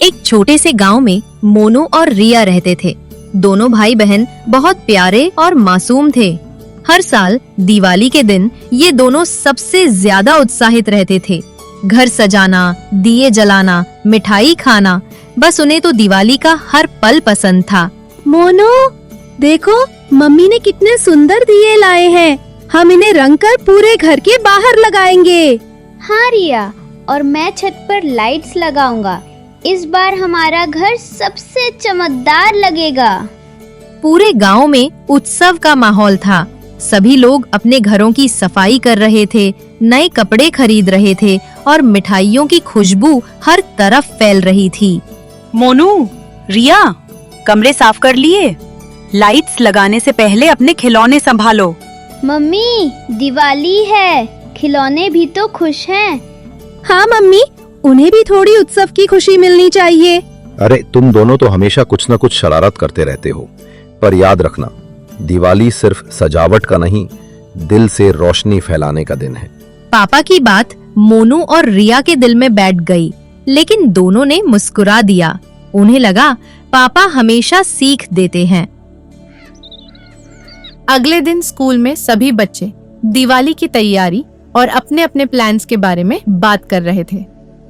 एक छोटे से गांव में मोनू और रिया रहते थे। दोनों भाई बहन बहुत प्यारे और मासूम थे। हर साल दिवाली के दिन ये दोनों सबसे ज्यादा उत्साहित रहते थे। घर सजाना, दिए जलाना, मिठाई खाना, बस उन्हें तो दिवाली का हर पल पसंद था। मोनू, देखो मम्मी ने कितने सुंदर दिए लाए हैं। हम इन्हें रंग कर पूरे घर के बाहर लगाएंगे। हाँ रिया, और मैं छत पर लाइट्स लगाऊंगा। इस बार हमारा घर सबसे चमकदार लगेगा। पूरे गांव में उत्सव का माहौल था। सभी लोग अपने घरों की सफाई कर रहे थे, नए कपड़े खरीद रहे थे और मिठाइयों की खुशबू हर तरफ फैल रही थी। मोनू, रिया, कमरे साफ कर लिए? लाइट्स लगाने से पहले अपने खिलौने संभालो। मम्मी, दिवाली है, खिलौने भी तो खुश हैं। हाँ मम्मी, उन्हें भी थोड़ी उत्सव की खुशी मिलनी चाहिए। अरे तुम दोनों तो हमेशा कुछ न कुछ शरारत करते रहते हो, पर याद रखना, दिवाली सिर्फ सजावट का नहीं, दिल से रोशनी फैलाने का दिन है। पापा की बात मोनू और रिया के दिल में बैठ गई, लेकिन दोनों ने मुस्कुरा दिया। उन्हें लगा पापा हमेशा सीख देते हैं। अगले दिन स्कूल में सभी बच्चे दिवाली की तैयारी और अपने अपने प्लान्स के बारे में बात कर रहे थे।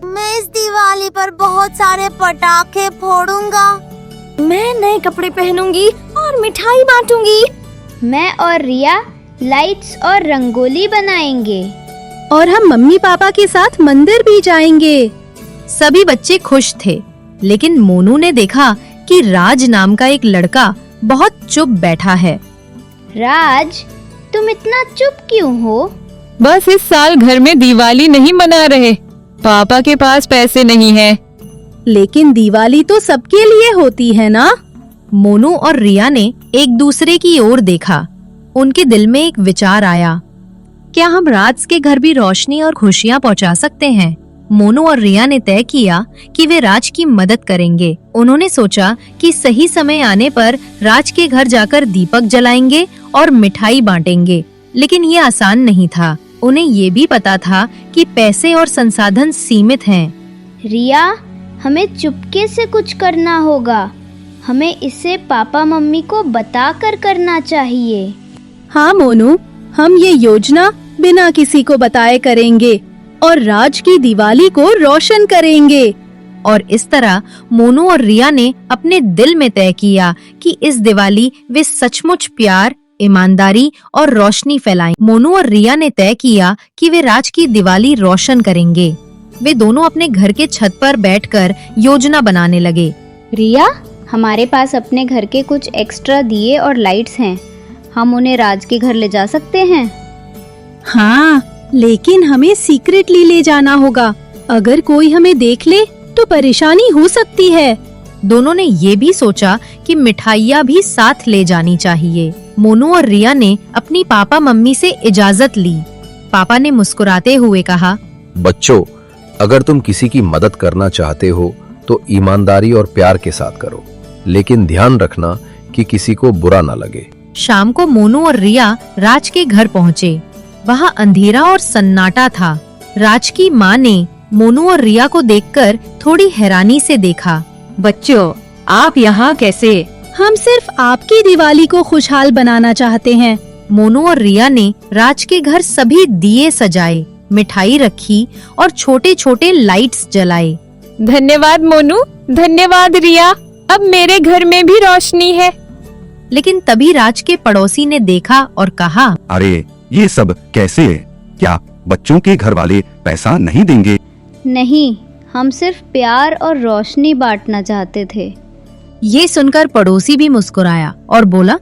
मैं इस दिवाली पर बहुत सारे पटाखे फोड़ूंगा। मैं नए कपड़े पहनूंगी और मिठाई बांटूंगी। मैं और रिया लाइट्स और रंगोली बनाएंगे। और हम मम्मी पापा के साथ मंदिर भी जाएंगे। सभी बच्चे खुश थे, लेकिन मोनू ने देखा कि राज नाम का एक लड़का बहुत चुप बैठा है। राज, तुम इतना चुप क्यों हो? बस इस साल घर में दिवाली नहीं मना रहे। पापा के पास पैसे नहीं है। लेकिन दिवाली तो सबके लिए होती है ना? मोनू और रिया ने एक दूसरे की ओर देखा। उनके दिल में एक विचार आया, क्या हम राज के घर भी रोशनी और खुशियाँ पहुँचा सकते हैं? मोनू और रिया ने तय किया कि वे राज की मदद करेंगे। उन्होंने सोचा कि सही समय आने पर राज के घर जाकर दीपक जलाएंगे और मिठाई बांटेंगे। लेकिन ये आसान नहीं था। उन्हें ये भी पता था कि पैसे और संसाधन सीमित हैं। रिया, हमें चुपके से कुछ करना होगा। हमें इसे पापा मम्मी को बताकर करना चाहिए। हाँ मोनू, हम ये योजना बिना किसी को बताए करेंगे और राज की दिवाली को रोशन करेंगे। और इस तरह मोनू और रिया ने अपने दिल में तय किया कि इस दिवाली वे सचमुच प्यार, ईमानदारी और रोशनी फैलाएं। मोनू और रिया ने तय किया कि वे राज की दिवाली रोशन करेंगे। वे दोनों अपने घर के छत पर बैठकर योजना बनाने लगे। रिया, हमारे पास अपने घर के कुछ एक्स्ट्रा दिए और लाइट्स हैं। हम उन्हें राज के घर ले जा सकते हैं। हाँ, लेकिन हमें सीक्रेटली ले जाना होगा। अगर कोई हमें देख ले तो परेशानी हो सकती है। दोनों ने ये भी सोचा कि मिठाइयाँ भी साथ ले जानी चाहिए। मोनू और रिया ने अपनी पापा मम्मी से इजाजत ली। पापा ने मुस्कुराते हुए कहा, बच्चों, अगर तुम किसी की मदद करना चाहते हो तो ईमानदारी और प्यार के साथ करो, लेकिन ध्यान रखना कि किसी को बुरा ना लगे। शाम को मोनू और रिया राज के घर पहुँचे। वहाँ अंधेरा और सन्नाटा था। राज की माँ ने मोनू और रिया को देखकर थोड़ी हैरानी से देखा। बच्चों, आप यहाँ कैसे? हम सिर्फ आपकी दिवाली को खुशहाल बनाना चाहते हैं। मोनू और रिया ने राज के घर सभी दिए सजाए, मिठाई रखी और छोटे छोटे लाइट्स जलाए। धन्यवाद मोनू, धन्यवाद रिया। अब मेरे घर में भी रोशनी है। लेकिन तभी राज के पड़ोसी ने देखा और कहा, अरे ये सब कैसे? क्या बच्चों के घर वाले पैसा नहीं देंगे? नहीं, हम सिर्फ प्यार और रोशनी बांटना चाहते थे। ये सुनकर पड़ोसी भी मुस्कुराया और बोला,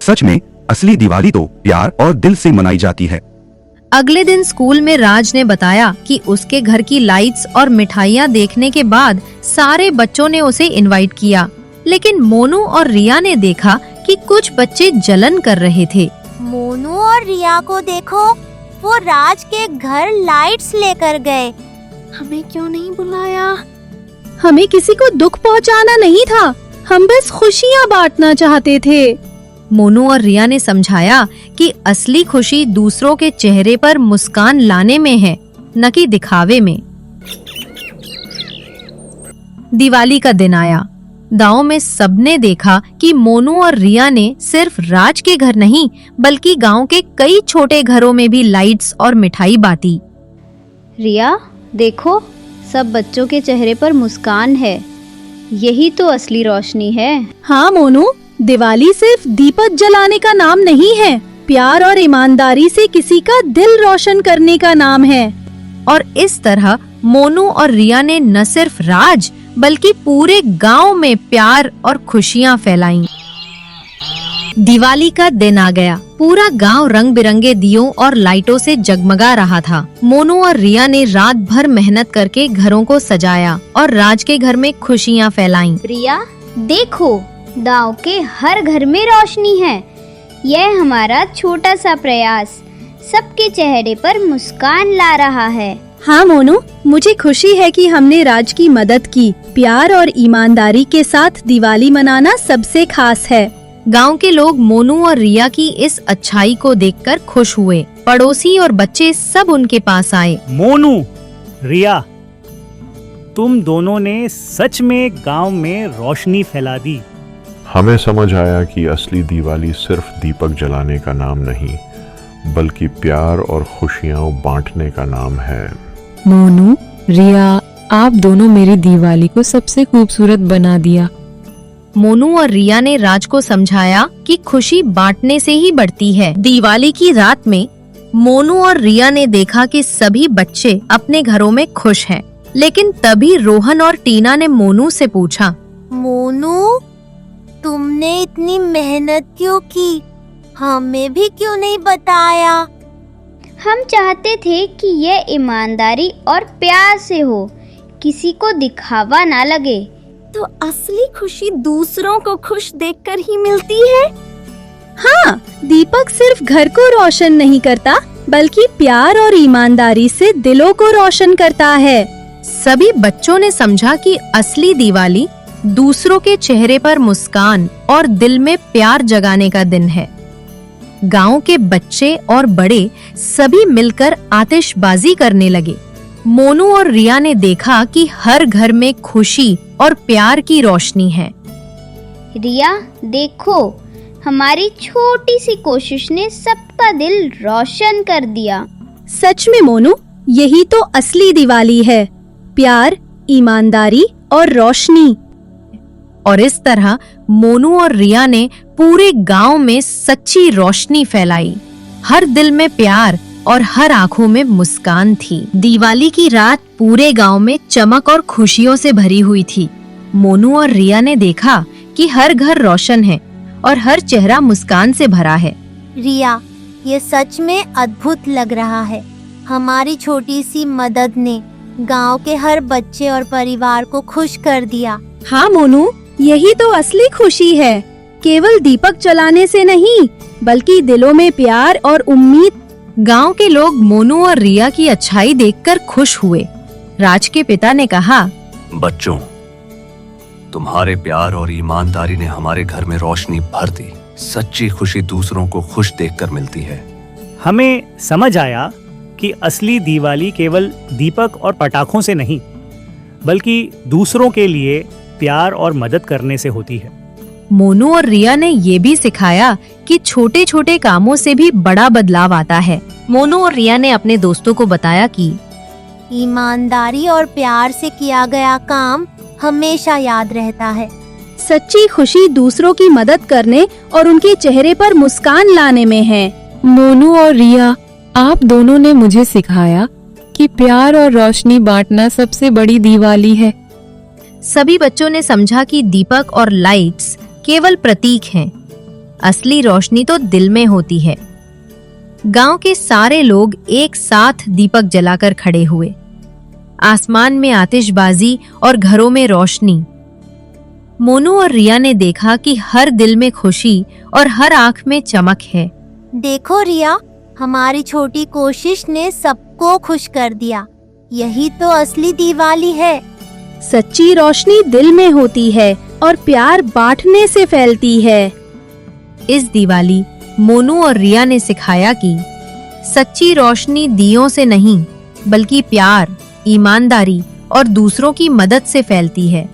सच में असली दिवाली तो प्यार और दिल से मनाई जाती है। अगले दिन स्कूल में राज ने बताया कि उसके घर की लाइट्स और मिठाइयाँ देखने के बाद सारे बच्चों ने उसे इनवाइट किया। लेकिन मोनू और रिया ने देखा कि कुछ बच्चे जलन कर रहे थे। मोनू और रिया को देखो, वो राज के घर लाइट्स लेकर गए। हमें क्यों नहीं बुलाया? हमें किसी को दुख पहुंचाना नहीं था। हम बस खुशियाँ बांटना चाहते थे। मोनू और रिया ने समझाया कि असली खुशी दूसरों के चेहरे पर मुस्कान लाने में है, न कि दिखावे में। दिवाली का दिन आया। गांव में सबने देखा कि मोनू और रिया ने सिर्फ राज के घर नहीं बल्कि गांव के कई छोटे घरों में भी लाइट्स और मिठाई बांटी। रिया, देखो, सब बच्चों के चेहरे पर मुस्कान है। यही तो असली रोशनी है। हाँ मोनू, दिवाली सिर्फ दीपक जलाने का नाम नहीं है, प्यार और ईमानदारी से किसी का दिल रोशन करने का नाम है। और इस तरह मोनू और रिया ने न सिर्फ राज बल्कि पूरे गांव में प्यार और खुशियां फैलाईं। दिवाली का दिन आ गया। पूरा गांव रंग बिरंगे दियों और लाइटों से जगमगा रहा था। मोनू और रिया ने रात भर मेहनत करके घरों को सजाया और राज के घर में खुशियां फैलाईं। रिया, देखो, गांव के हर घर में रोशनी है। यह हमारा छोटा सा प्रयास सबके चेहरे पर मुस्कान ला रहा है। हाँ मोनू, मुझे खुशी है कि हमने राज की मदद की। प्यार और ईमानदारी के साथ दिवाली मनाना सबसे खास है। गांव के लोग मोनू और रिया की इस अच्छाई को देखकर खुश हुए। पड़ोसी और बच्चे सब उनके पास आए। मोनू, रिया, तुम दोनों ने सच में गांव में रोशनी फैला दी। हमें समझ आया कि असली दिवाली सिर्फ दीपक जलाने का नाम नहीं बल्कि प्यार और खुशियां बांटने का नाम है। मोनू, रिया, आप दोनों मेरी दिवाली को सबसे खूबसूरत बना दिया। मोनू और रिया ने राज को समझाया कि खुशी बांटने से ही बढ़ती है। दिवाली की रात में मोनू और रिया ने देखा कि सभी बच्चे अपने घरों में खुश हैं। लेकिन तभी रोहन और टीना ने मोनू से पूछा, मोनू, तुमने इतनी मेहनत क्यों की? हमें भी क्यों नहीं बताया? हम चाहते थे कि यह ईमानदारी और प्यार से हो, किसी को दिखावा ना लगे। तो असली खुशी दूसरों को खुश देखकर ही मिलती है। हाँ, दीपक सिर्फ घर को रोशन नहीं करता बल्कि प्यार और ईमानदारी से दिलों को रोशन करता है। सभी बच्चों ने समझा कि असली दिवाली दूसरों के चेहरे पर मुस्कान और दिल में प्यार जगाने का दिन है। गांव के बच्चे और बड़े सभी मिलकर आतिशबाजी करने लगे। मोनू और रिया ने देखा कि हर घर में खुशी और प्यार की रोशनी है। रिया, देखो, हमारी छोटी सी कोशिश ने सबका दिल रोशन कर दिया। सच में मोनू, यही तो असली दिवाली है, प्यार, ईमानदारी और रोशनी। और इस तरह मोनू और रिया ने पूरे गांव में सच्ची रोशनी फैलाई। हर दिल में प्यार और हर आंखों में मुस्कान थी। दिवाली की रात पूरे गांव में चमक और खुशियों से भरी हुई थी। मोनू और रिया ने देखा कि हर घर रोशन है और हर चेहरा मुस्कान से भरा है। रिया, ये सच में अद्भुत लग रहा है। हमारी छोटी सी मदद ने गांव के हर बच्चे और परिवार को खुश कर दिया। हाँ मोनू, यही तो असली खुशी है। केवल दीपक जलाने से नहीं बल्कि दिलों में प्यार और उम्मीद। गांव के लोग मोनू और रिया की अच्छाई देखकर खुश हुए। राज के पिता ने कहा, बच्चों, तुम्हारे प्यार और ईमानदारी ने हमारे घर में रोशनी भर दी। सच्ची खुशी दूसरों को खुश देखकर मिलती है। हमें समझ आया कि असली दिवाली केवल दीपक और पटाखों से नहीं बल्कि दूसरों के लिए प्यार और मदद करने से होती है। मोनू और रिया ने ये भी सिखाया कि छोटे छोटे कामों से भी बड़ा बदलाव आता है। मोनू और रिया ने अपने दोस्तों को बताया कि ईमानदारी और प्यार से किया गया काम हमेशा याद रहता है। सच्ची खुशी दूसरों की मदद करने और उनके चेहरे पर मुस्कान लाने में है। मोनू और रिया, आप दोनों ने मुझे सिखाया कि प्यार और रोशनी बांटना सबसे बड़ी दिवाली है। सभी बच्चों ने समझा कि दीपक और लाइट्स केवल प्रतीक हैं। असली रोशनी तो दिल में होती है। गांव के सारे लोग एक साथ दीपक जलाकर खड़े हुए। आसमान में आतिशबाजी और घरों में रोशनी। मोनू और रिया ने देखा कि हर दिल में खुशी और हर आंख में चमक है। देखो रिया, हमारी छोटी कोशिश ने सबको खुश कर दिया। यही तो असली दिवाली है। सच्ची रोशनी दिल में होती है और प्यार बांटने से फैलती है। इस दिवाली मोनू और रिया ने सिखाया कि सच्ची रोशनी दियों से नहीं बल्कि प्यार, ईमानदारी और दूसरों की मदद से फैलती है।